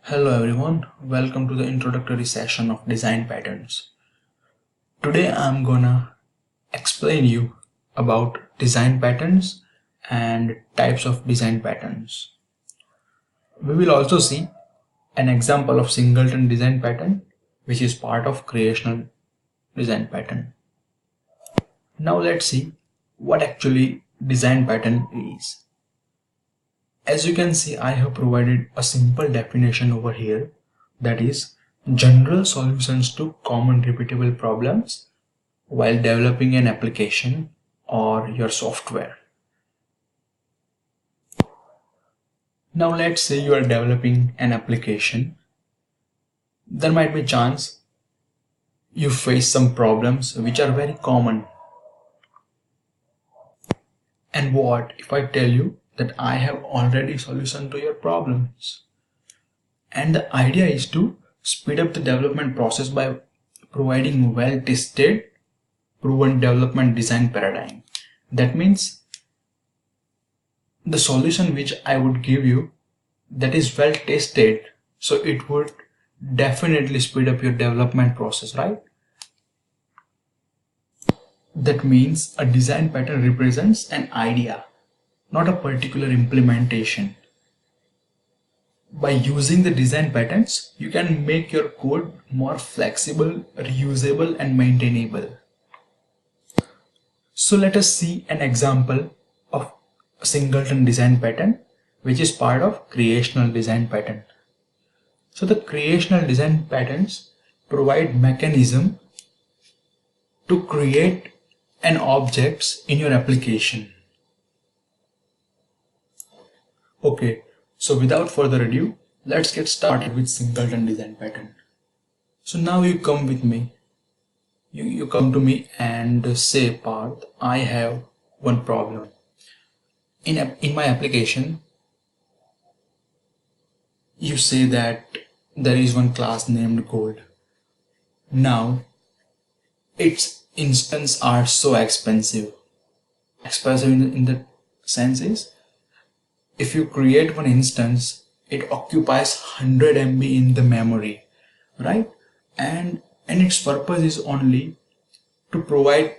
Hello everyone, welcome to the introductory session of design patterns. Today I'm gonna explain you about design patterns and types of design patterns. We will also see an example of Singleton Design Pattern, which is part of creational design pattern. Now let's see what actually design pattern is. As you can see, I have provided a simple definition over here, that is general solutions to common repeatable problems while developing an application or your software. Now let's say you are developing an application. There might be a chance you face some problems which are very common. And what if I tell you that I have already solution to your problems? And the idea is to speed up the development process by providing well-tested, proven development design paradigm. That means the solution which I would give you that is well tested, so it would definitely speed up your development process, right? That means a design pattern represents an idea, not a particular implementation. By using the design patterns, you can make your code more flexible, reusable, and maintainable. So let us see an example of a Singleton design pattern, which is part of creational design pattern. So the creational design patterns provide mechanism to create an objects in your application. Okay, so without further ado, let's get started with Singleton design pattern. So now you come with me. You come to me and say, Parth, I have one problem. In my application, you say that there is one class named gold. Now, its instances are so expensive. Expensive in the sense is, if you create one instance, it occupies 100 MB in the memory, right? And its purpose is only to provide,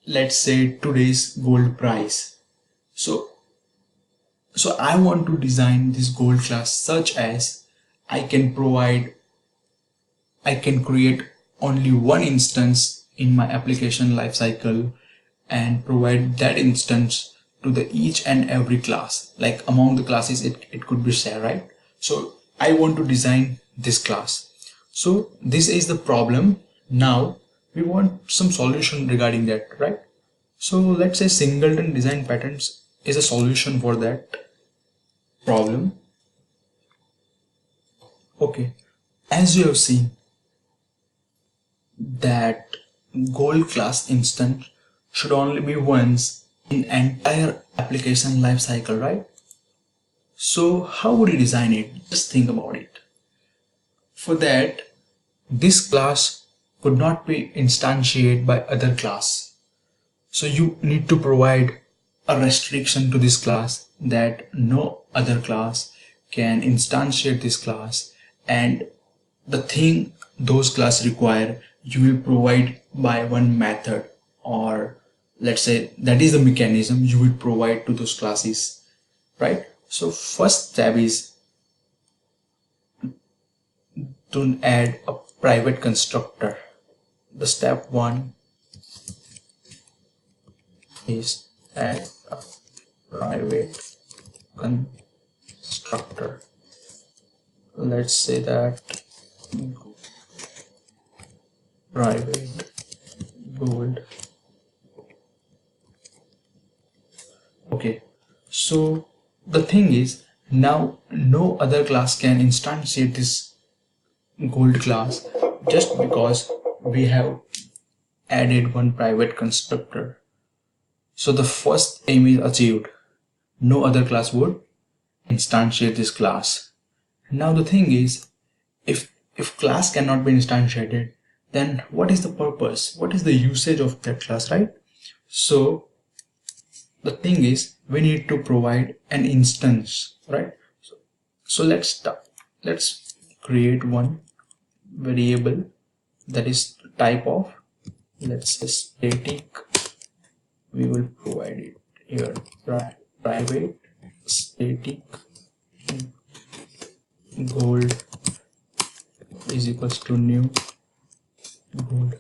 let's say, today's gold price. So I want to design this gold class such as I can create only one instance in my application lifecycle and provide that instance to the each and every class. Like among the classes, it could be share, right? So I want to design this class. So this is the problem. Now we want some solution regarding that, right? So let's say Singleton design patterns is a solution for that problem. Okay, as you have seen that gold class instance should only be once in entire application lifecycle, right? So how would you design it? Just think about it. For that, this class could not be instantiated by other class. So you need to provide a restriction to this class that no other class can instantiate this class, and the thing those class require you will provide by one method, or let's say that is the mechanism you will provide to those classes, right? So first step is to add a private constructor. The step one is add a private constructor. Let's say that private gold. Okay, so the thing is, now no other class can instantiate this gold class just because we have added one private constructor. So the first aim is achieved. No other class would instantiate this class. Now the thing is, if class cannot be instantiated, then what is the purpose? What is the usage of that class, right? So the thing is, we need to provide an instance, right? So let's let's create one variable that is type of, let's say, static. We will provide it here, private static gold is equals to new gold.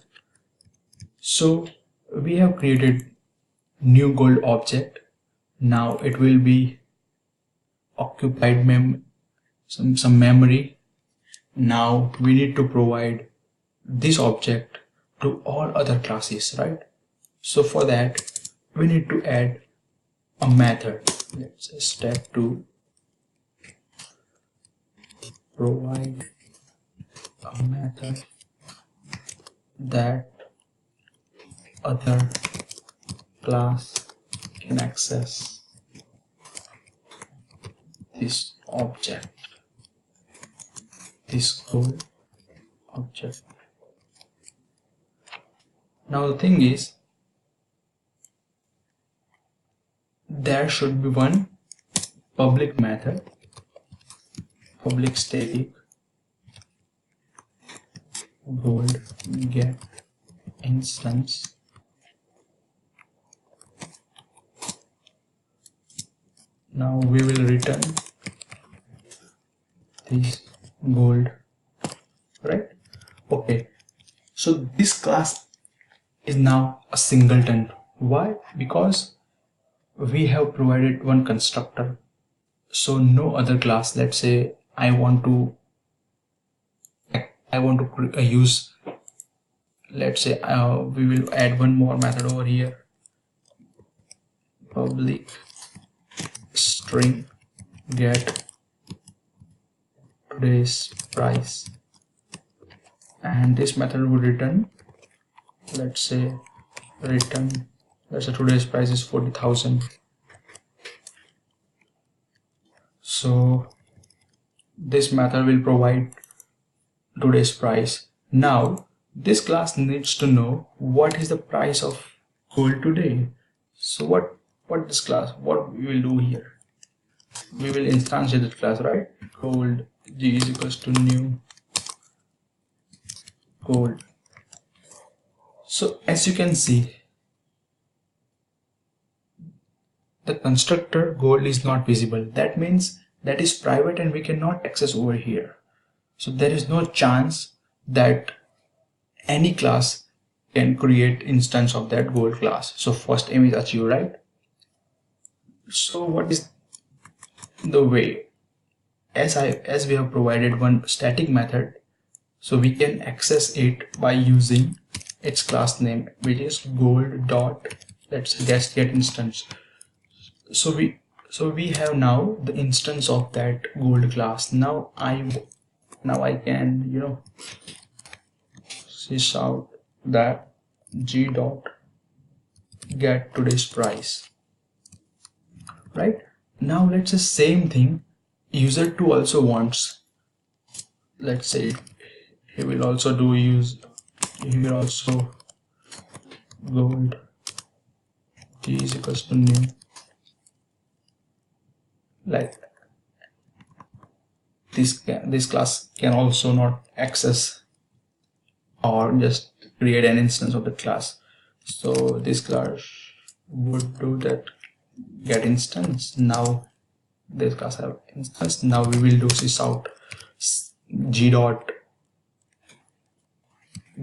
So we have created new gold object. Now it will be occupied some memory. Now we need to provide this object to all other classes, right? So for that we need to add a method. Let's say step 2, provide a method that other class can access this object, this gold object. Now the thing is, there should be one public method, public static gold get instance. Now we will return this gold, right? Okay, so this class is now a singleton. Why? Because we have provided one constructor, so no other class. Let's say I want to use, let's say we will add one more method over here, public string get today's price, and this method will return, let's say today's price is 40,000. So this method will provide today's price. Now this class needs to know what is the price of gold today. So what we will do here, we will instantiate this class, right? Gold g is equals to new gold. So as you can see, the constructor gold is not visible. That means that is private and we cannot access over here. So there is no chance that any class can create instance of that gold class. So first aim is achieved, right? So what is the way? As we have provided one static method, so we can access it by using its class name, which is gold dot, let's say, get instance. So we have now the instance of that gold class. Now I can sys out that g dot get today's price, right? Now let's say same thing user 2 also wants. Let's say he will also gold g is equals to new, like this class can also not access or just create an instance of the class. So this class would do that get instance. Now this class have instance. Now we will do sys out g dot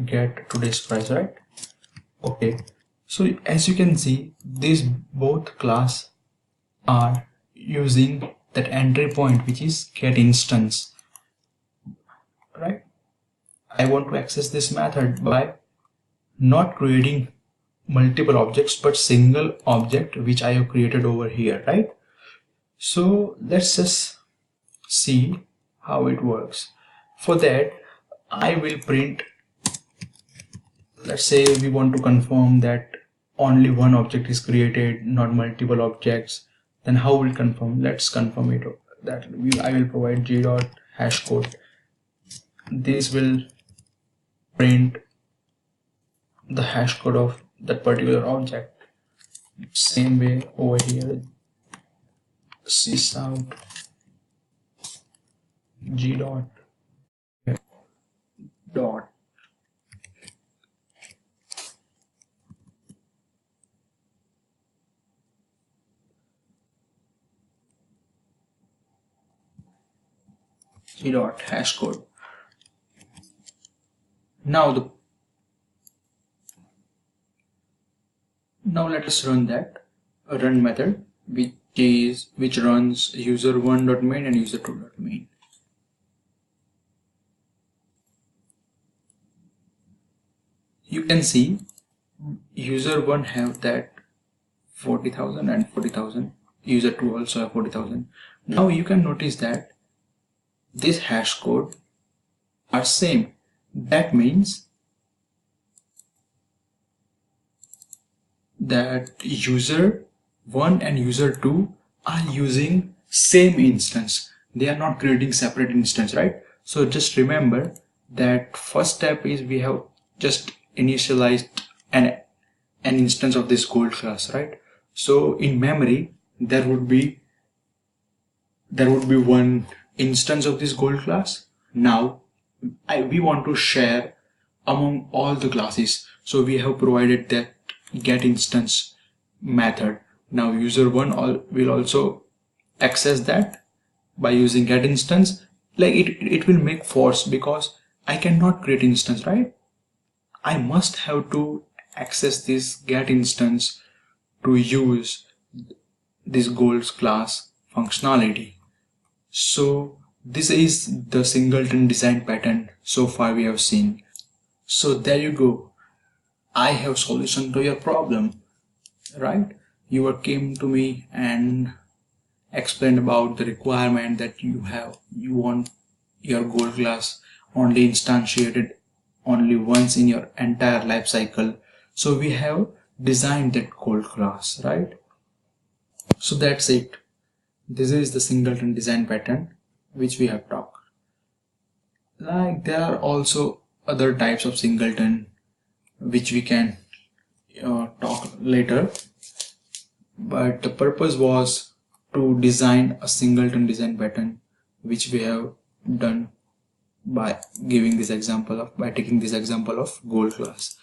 get today's price, right? Okay, so as you can see, these both class are using that entry point, which is get instance, right? I want to access this method by not creating multiple objects but single object which I have created over here, right? So let's just see how it works. For that I will print, let's say we want to confirm that only one object is created, not multiple objects. Then how will confirm? Let's confirm it that I will provide g dot hash code. This will print the hash code of that particular object. Same way over here, sys out G dot dot G dot hash code. Now let us run that run method, which runs user1.main and user2.main. You can see user1 have that 40,000 and 40,000. User2 also have 40,000. Now you can notice that this hash code are same. That means that user1 and user2 are using same instance. They are not creating separate instance, right? So just remember that first step is we have just initialized an instance of this gold class, right? So in memory there would be one instance of this gold class. Now we want to share among all the classes, so we have provided that get instance method. Now user1 will also access that by using get instance. Like it will make force, because I cannot create instance, right? I must have to access this get instance to use this gold class functionality. So this is the Singleton design pattern so far we have seen. So there you go. I have solution to your problem, right? You came to me and explained about the requirement that you want your gold class only instantiated only once in your entire life cycle. So we have designed that gold class, right? So that's it. This is the Singleton design pattern which we have talked. Like there are also other types of singleton which we can talk later, but the purpose was to design a singleton design pattern, which we have done by taking this example of gold class.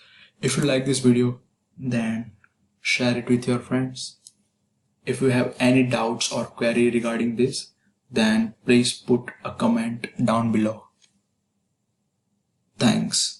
If you like this video, then share it with your friends. If you have any doubts or query regarding this, then please put a comment down below. Thanks.